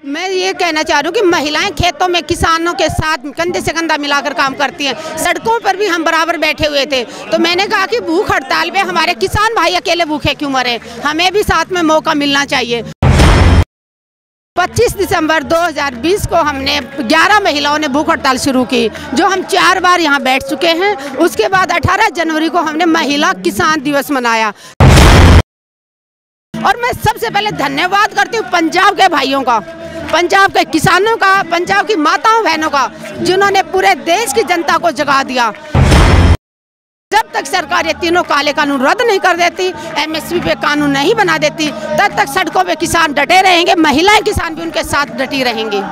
मैं ये कहना चाह रही हूँ कि महिलाएं खेतों में किसानों के साथ कंधे से कंधा मिलाकर काम करती हैं। सड़कों पर भी हम बराबर बैठे हुए थे, तो मैंने कहा कि भूख हड़ताल में हमारे किसान भाई अकेले भूखे क्यों मरे, हमें भी साथ में मौका मिलना चाहिए। 25 दिसंबर 2020 को हमने 11 महिलाओं ने भूख हड़ताल शुरू की, जो हम 4 बार यहाँ बैठ चुके हैं। उसके बाद 18 जनवरी को हमने महिला किसान दिवस मनाया। और मैं सबसे पहले धन्यवाद करती हूँ पंजाब के भाइयों का, पंजाब के किसानों का, पंजाब की माताओं बहनों का, जिन्होंने पूरे देश की जनता को जगा दिया। जब तक सरकार ये तीनों काले कानून रद्द नहीं कर देती, MSP पे कानून नहीं बना देती, तब तक सड़कों पे किसान डटे रहेंगे, महिलाएं किसान भी उनके साथ डटी रहेंगी।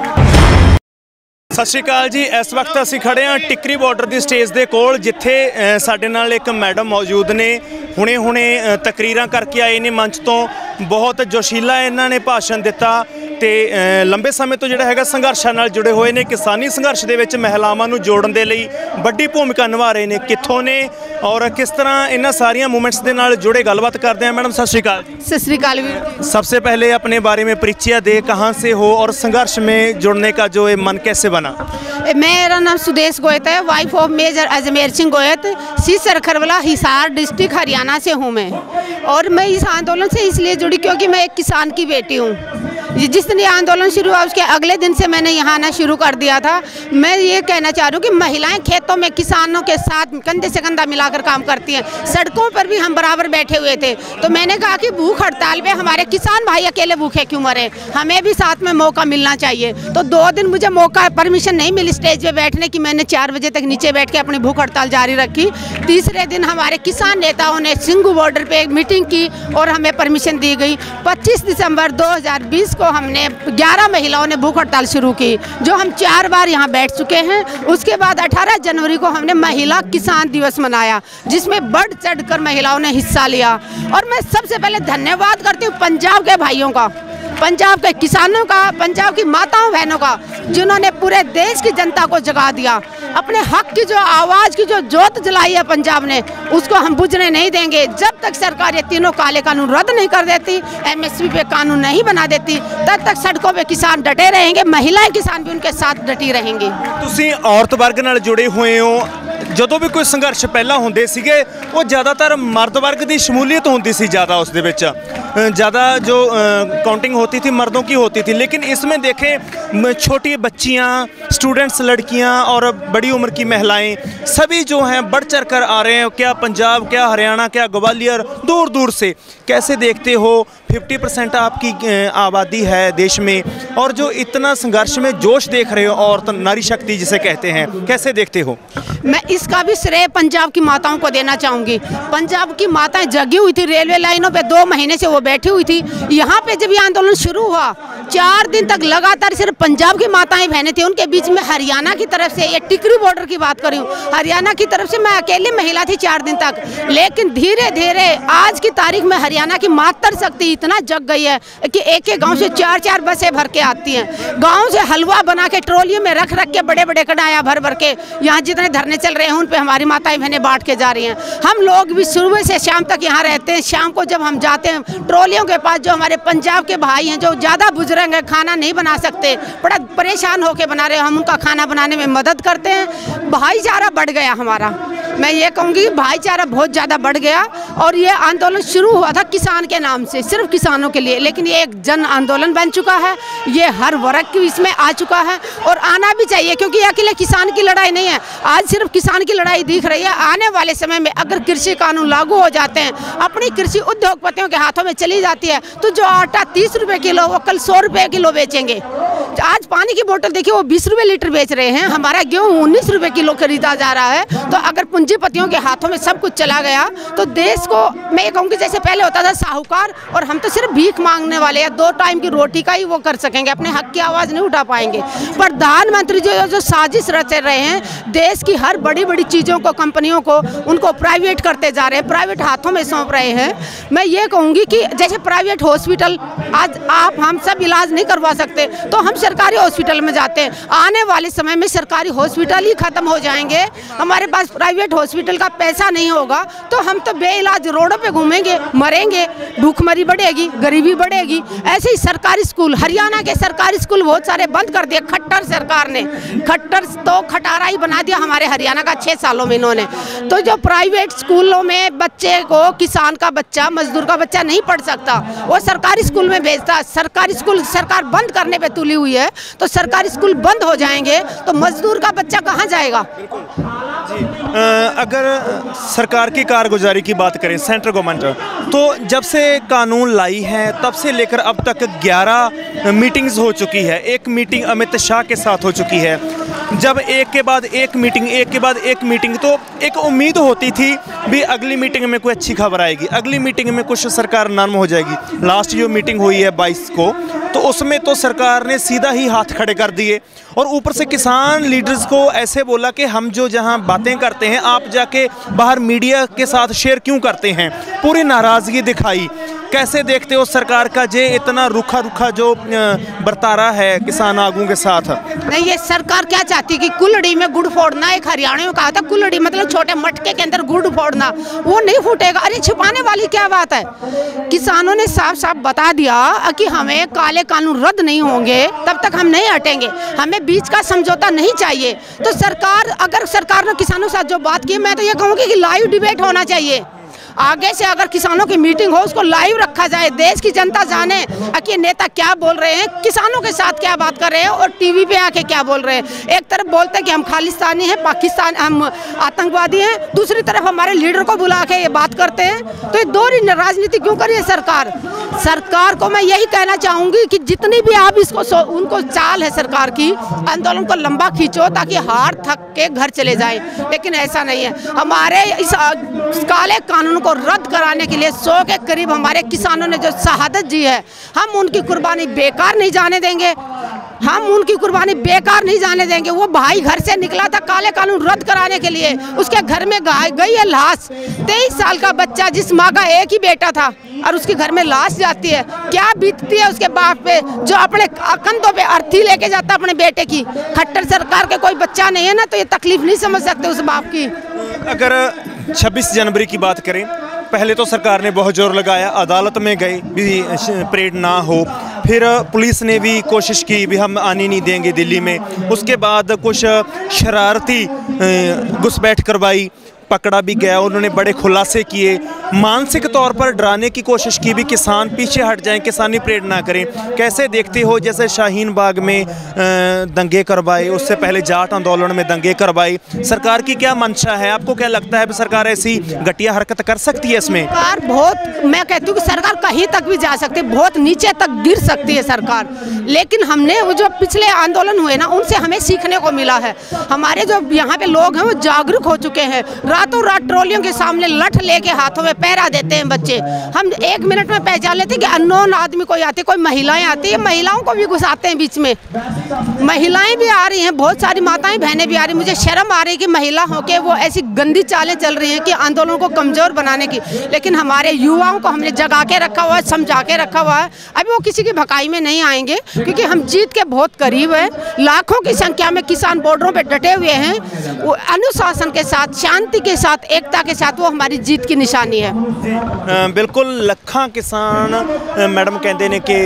सत श्री अकाल जी। इस वक्त असीं खड़े हाँ टिकरी बॉर्डर की स्टेज के कोल, जिथे साडे नाल एक मैडम मौजूद ने। हुणे हुणे तकरीरां करके आए ने मंच तो, बहुत जोशीला इन्हां ने भाषण दिता ते लंबे समय तो जिहड़ा हैगा संघर्षां नाल जुड़े हुए ने। किसानी संघर्ष दे विच महिलावां नूं जोड़न दे लई वड्डी भूमिका निभा रहे ने। कित्थों ने और किस तरह इन्हां सारियां मूवमेंट्स दे नाल जुड़े गलबात करते हैं। मैडम सत श्री अकाल। सत श्री अकाल वीर। सबसे पहले अपने बारे में परिचय दे, कहाँ से हो और संघर्ष में जुड़ने का जो मन कैसे बना? मेरा नाम सुदेश गोयत है, wife of major Ajmer Singh Goyat, Sisar Kharwala Hisar district Haryana से हूँ मैं। और मैं इस आंदोलन से इसलिए जुड़ी क्योंकि मैं एक किसान की बेटी हूँ। जिस दिन ये आंदोलन शुरू हुआ उसके अगले दिन से मैंने यहाँ आना शुरू कर दिया था। मैं ये कहना चाह रही हूँ कि महिलाएं खेतों में किसानों के साथ कंधे से कंधा मिलाकर काम करती हैं। सड़कों पर भी हम बराबर बैठे हुए थे, तो मैंने कहा कि भूख हड़ताल में हमारे किसान भाई अकेले भूखे क्यों मरे, हमें भी साथ में मौका मिलना चाहिए। तो 2 दिन मुझे मौका परमिशन नहीं मिली स्टेज पे बैठने की, मैंने 4 बजे तक नीचे बैठ के अपनी भूख हड़ताल जारी रखी। तीसरे दिन हमारे किसान नेताओं ने सिंघू बॉर्डर पे एक मीटिंग की और हमें परमिशन दी गई। 25 दिसंबर 2020 को हमने 11 महिलाओं ने भूख हड़ताल शुरू की, जो हम 4 बार यहाँ बैठ चुके हैं। उसके बाद 18 जनवरी को हमने महिला किसान दिवस मनाया, जिसमें बढ़ चढ़कर महिलाओं ने हिस्सा लिया। और मैं सबसे पहले धन्यवाद करती हूँ पंजाब के भाइयों का, पंजाब के किसानों का, पंजाब की माताओं बहनों का, जिन्होंने पूरे देश की जनता को जगा दिया। अपने हक की जो आवाज़ की जो जोत जलाई है पंजाब ने, उसको हम बुझने नहीं देंगे। जब तक सरकार ये तीनों काले कानून रद्द नहीं कर देती, MSP पे कानून नहीं बना देती, तब तक सड़कों पे किसान डटे रहेंगे, महिलाएं किसान भी उनके साथ डटी रहेंगी। तुसीं औरत वर्ग नाल जुड़े हुए हो। ਜਦੋਂ भी कोई संघर्ष पहला होंदे सीगे वो ज़्यादातर मर्द वर्ग की शमूलीयत होती सी, ज़्यादा उस दे विच ज़्यादा जो काउंटिंग होती थी मर्दों की होती थी। लेकिन इसमें देखें छोटी बच्चियां, स्टूडेंट्स, लड़कियां और बड़ी उम्र की महिलाएं सभी जो हैं बढ़ चढ़ कर आ रहे हैं। क्या पंजाब, क्या हरियाणा, क्या ग्वालियर, दूर दूर से। कैसे देखते हो 50% आपकी आबादी है देश में, और जो इतना संघर्ष में जोश देख रहे हो, औरत नारी शक्ति जिसे कहते हैं, कैसे देखते हो? मैं इसका भी श्रेय पंजाब की माताओं को देना चाहूँगी। पंजाब की माताएं जगी हुई थी, रेलवे लाइनों पे 2 महीने से वो बैठी हुई थी। यहाँ पे जब ये आंदोलन शुरू हुआ 4 दिन तक लगातार सिर्फ पंजाब की माताएं बहनें थी। उनके बीच में हरियाणा की तरफ से, ये टिकरी बॉर्डर की बात कर रही हूँ, हरियाणा की तरफ से मैं अकेली महिला थी 4 दिन तक। लेकिन धीरे धीरे आज की तारीख में हरियाणा की मातृ शक्ति इतना जग गई है कि एक एक गाँव से 4-4 बसें भर के आती हैं। गाँव से हलवा बना के ट्रोलियों में रख रख के, बड़े बड़े कढ़ाया भर भर के, यहाँ जितने धरने चल रहे हैं उन पे हमारी माताएं बहनें बांट के जा रही हैं। हम लोग भी सुबह से शाम तक यहाँ रहते हैं। शाम को जब हम जाते हैं ट्रोलियों के पास, जो हमारे पंजाब के भाई हैं जो ज़्यादा बुजुर्ग हैं, खाना नहीं बना सकते, बड़ा परेशान होकर बना रहे हैं, हम उनका खाना बनाने में मदद करते हैं। भाईचारा बढ़ गया हमारा। मैं ये कहूँगी भाईचारा बहुत ज़्यादा बढ़ गया। और ये आंदोलन शुरू हुआ था किसान के नाम से, सिर्फ किसानों के लिए, लेकिन ये एक जन आंदोलन बन चुका है। ये हर वर्ग की इसमें आ चुका है और आना भी चाहिए, क्योंकि ये अकेले किसान की लड़ाई नहीं है। आज सिर्फ किसान की लड़ाई दिख रही है। आने वाले समय में अगर कृषि कानून लागू हो जाते हैं, अपनी कृषि उद्योगपतियों के हाथों में चली जाती है, तो जो आटा 30 रुपये किलो वो कल 100 रुपये किलो बेचेंगे। आज पानी की बोतल देखिए वो 20 रुपये लीटर बेच रहे हैं, हमारा गेहूँ 19 रुपये किलो खरीदा जा रहा है। तो अगर पूंजीपतियों के हाथों में सब कुछ चला गया तो देश को, मैं ये कहूँगी जैसे पहले होता था साहूकार, और हम तो सिर्फ भीख मांगने वाले हैं, 2 टाइम की रोटी का ही वो कर सकेंगे, अपने हक की आवाज़ नहीं उठा पाएंगे। प्रधानमंत्री जो साजिश रच रहे हैं, देश की हर बड़ी बड़ी चीज़ों को, कंपनियों को, उनको प्राइवेट करते जा रहे हैं, प्राइवेट हाथों में सौंप रहे हैं। मैं ये कहूँगी कि जैसे प्राइवेट हॉस्पिटल आज हम सब इलाज नहीं करवा सकते, तो हम सरकारी हॉस्पिटल में जाते हैं। आने वाले समय में सरकारी हॉस्पिटल ही खत्म हो जाएंगे, हमारे पास प्राइवेट हॉस्पिटल का पैसा नहीं होगा तो हम तो बेइलाज रोडों पे घूमेंगे, मरेंगे, भूखमरी बढ़ेगी, गरीबी बढ़ेगी। ऐसे ही सरकारी स्कूल, हरियाणा के सरकारी स्कूल बहुत सारे बंद कर दिए खट्टर सरकार ने। खट्टर तो खटारा ही बना दिया हमारे हरियाणा का 6 सालों में इन्होंने। तो जो प्राइवेट स्कूलों में बच्चे को, किसान का बच्चा, मजदूर का बच्चा नहीं पढ़ सकता, वो सरकारी स्कूल में भेजता। सरकारी स्कूल सरकार बंद करने पे तुली हुई है, तो सरकारी स्कूल बंद हो जाएंगे तो मजदूर का बच्चा कहाँ जाएगा? जी, अगर सरकार की कारगुजारी की बात करें सेंट्रल गवर्नमेंट, तो जब से कानून लाई है तब से लेकर अब तक 11 मीटिंग्स हो चुकी है। एक मीटिंग अमित शाह के साथ हो चुकी है। जब एक के बाद एक मीटिंग, तो एक उम्मीद होती थी भी अगली मीटिंग में कोई अच्छी खबर आएगी, अगली मीटिंग में कुछ सरकार नरम हो जाएगी। लास्ट जो मीटिंग हुई है 22 को, तो उसमें तो सरकार ने सीधा ही हाथ खड़े कर दिए और ऊपर से किसान लीडर्स को ऐसे बोला कि हम जो जहां बातें करते हैं आप जाके बाहर मीडिया के साथ शेयर क्यों करते हैं। पूरी नाराज़गी दिखाई। कैसे देखते हो सरकार का जे इतना रुखा जो बर्तारा है किसान आगू के साथ? नहीं, ये सरकार क्या चाहती है कि कुल्हड़ी में गुड़ फोड़ना। एक हरियाणा में कहा था कुल्हड़ी मतलब छोटे मटके के अंदर गुड़ फोड़ना, वो नहीं फूटेगा। अरे छुपाने वाली क्या बात है? किसानों ने साफ साफ बता दिया कि हमें काले कानून रद्द नहीं होंगे तब तक हम नहीं हटेंगे, हमें बीच का समझौता नहीं चाहिए। तो सरकार, अगर सरकार ने किसानों के साथ जो बात की, मैं तो ये कहूँगी कि लाइव डिबेट होना चाहिए। आगे से अगर किसानों की मीटिंग हो उसको लाइव रखा जाए, देश की जनता जाने कि नेता क्या बोल रहे हैं, किसानों के साथ क्या बात कर रहे हैं और टीवी पे आके क्या बोल रहे हैं। एक तरफ बोलते हैं कि हम खालिस्तानी हैं, पाकिस्तान हम आतंकवादी हैं, दूसरी तरफ हमारे लीडर को बुला के ये बात करते हैं। तो ये दो राजनीति क्यों करी है सरकार? सरकार को मैं यही कहना चाहूँगी कि जितनी भी आप इसको उनको चाल है सरकार की, आंदोलन को लंबा खींचो ताकि हार थक के घर चले जाए, लेकिन ऐसा नहीं है। हमारे इस काले कानून को रद्द कराने के लिए 100 के करीब हमारे किसानों ने जो शहादत दी है, हम उनकी कुर्बानी बेकार नहीं जाने देंगे, हम उनकी कुर्बानी बेकार नहीं जाने देंगे। वो भाई घर से निकला था काले कानून रद्द कराने के लिए, उसके घर में गई है लाश। 23 साल का बच्चा, जिस माँ का एक ही बेटा था और उसके घर में लाश जाती है, क्या बीतती है उसके बाप पे जो अपने कंधों पे अर्थी लेके जाता अपने बेटे की। खट्टर सरकार के कोई बच्चा नहीं है ना, तो ये तकलीफ नहीं समझ सकते उस बाप की। अगर 26 जनवरी की बात करें, पहले तो सरकार ने बहुत जोर लगाया, अदालत में गए भी परेड ना हो, फिर पुलिस ने भी कोशिश की भी हम आने नहीं देंगे दिल्ली में। उसके बाद कुछ शरारती घुसपैठ करवाई, पकड़ा भी गया, उन्होंने बड़े खुलासे किए, मानसिक तौर पर डराने की कोशिश की भी किसान पीछे हट जाएं, किसानी परेड ना करें। कैसे देखते हो जैसे शाहीन बाग में दंगे करवाए, उससे पहले जाट आंदोलन में दंगे करवाए, सरकार की क्या मंशा है? आपको क्या लगता है सरकार ऐसी घटिया हरकत कर सकती है इसमें? सरकार बहुत, मैं कहती हूँ कि सरकार कहीं तक भी जा सकती है, बहुत नीचे तक गिर सकती है सरकार। लेकिन हमने वो जो पिछले आंदोलन हुए ना, उनसे हमें सीखने को मिला है। हमारे जो यहाँ पे लोग हैं वो जागरूक हो चुके हैं। रातों रात ट्रॉलियों के सामने लठ लेके हाथों में पहरा देते हैं बच्चे। हम 1 मिनट में पहचान लेते हैं कि अननोन आदमी कोई आते, कोई महिलाएं आती है, महिलाओं को भी घुसाते हैं बीच में। महिलाएं भी आ रही हैं, बहुत सारी माताएं बहनें भी आ रही। मुझे शर्म आ रही है कि महिला होके वो ऐसी गंदी चालें चल रही हैं कि आंदोलन को कमजोर बनाने की। लेकिन हमारे युवाओं को हमने जगा के रखा हुआ है, समझा के रखा हुआ है। अभी वो किसी की भकाई में नहीं आएंगे क्योंकि हम जीत के बहुत करीब है। लाखों की संख्या में किसान बॉर्डरों पे डटे हुए हैं, वो अनुशासन के साथ, शांति के साथ, एकता के साथ, वो हमारी जीत की निशानी है। बिल्कुल, ਲੱਖਾਂ किसान मैडम कहते हैं कि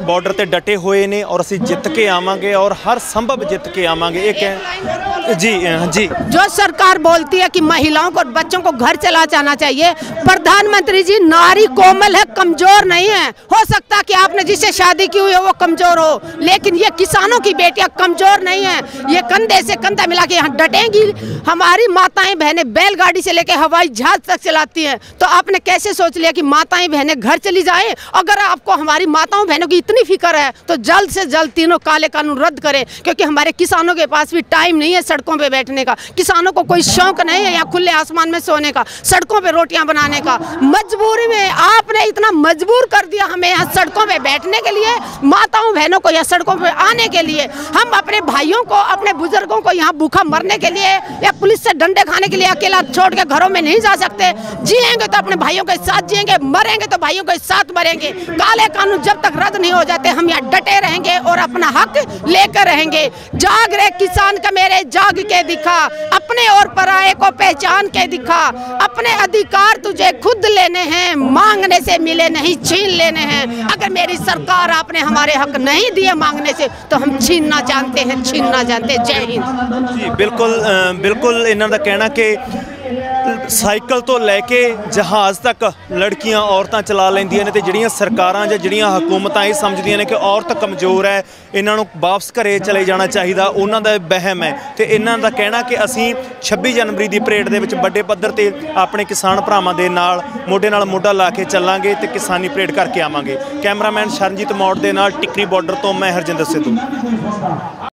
बॉर्डर ते डटे हुए ने और असीं जित के आवांगे और हर संभव जित के आवांगे। एक है जी जी, जो सरकार बोलती है कि महिलाओं को, बच्चों को घर चला जाना चाहिए, प्रधानमंत्री जी नारी कोमल है, कमजोर नहीं है। हो सकता कि आपने जिससे शादी की हुई है वो कमजोर हो, लेकिन ये किसानों की बेटियां कमजोर नहीं है। ये कंधे से कंधा मिला के यहाँ डटेंगी। हमारी माताएं बहनें बैलगाड़ी से लेकर हवाई जहाज तक चलाती हैं, तो आपने कैसे सोच लिया कि माताएं बहनें घर चली जाएं? अगर आपको हमारी माताओं बहनों की इतनी फिक्र है तो जल्द से जल्द तीनों काले कानून रद्द करें, क्योंकि हमारे किसानों के पास भी टाइम नहीं है सड़कों पे बैठने का। किसानों को कोई शौक नहीं है यहाँ खुले आसमान में सोने का, सड़कों पे रोटियां बनाने का। मजबूरी में आपने इतना मजबूर कर दिया हमें यहाँ सड़कों पे बैठने के लिए, माताओं बहनों को यहाँ सड़कों पे आने के लिए। हम अपने भाइयों को, अपने बुजुर्गों को यहाँ भूखा मरने के लिए या पुलिस से डंडे खाने के लिए अकेला छोड़ के घरों में नहीं जा सकते। जिएंगे तो अपने भाइयों के साथ जिएंगे, मरेंगे तो भाइयों के साथ मरेंगे। काले कानून जब तक रद्द नहीं हो जाते हम यहाँ डटे रहेंगे और अपना हक लेकर रहेंगे। जाग रे किसान का मेरे, जाग के दिखा, अपने और पराये को पहचान के दिखा। अपने अधिकार तुझे खुद लेने हैं, मांगने से मिले नहीं छीन लेने हैं। अगर मेरी सरकार आपने हमारे हक नहीं दिए मांगने से तो हम छीनना जानते हैं, छीनना जानते हैं। जय हिंद जी। बिल्कुल बिल्कुल इन्हों का कहना कि साइकिल तो लैके जहाज़ तक लड़कियां औरतां चला लैंदियां ने ते जिहड़ियां सरकारां जां जिहड़ियां हुकूमतां ये समझदियां ने कि औरत कमज़ोर है, इन्हां नूं वापस घरे चले जाना चाहिए, उन्हां दा वहम है। तो इन्हां दा कहना कि असीं 26 जनवरी की परेड दे विच वड्डे पद्धर ते अपने किसान भरावां दे नाल मोढा ला के चलांगे ते किसानी परेड करके आवांगे। कैमरामैन शरणजीत मौड़ दे नाल टिकरी बॉर्डर तो मैं हरजिंदर सिद्धू।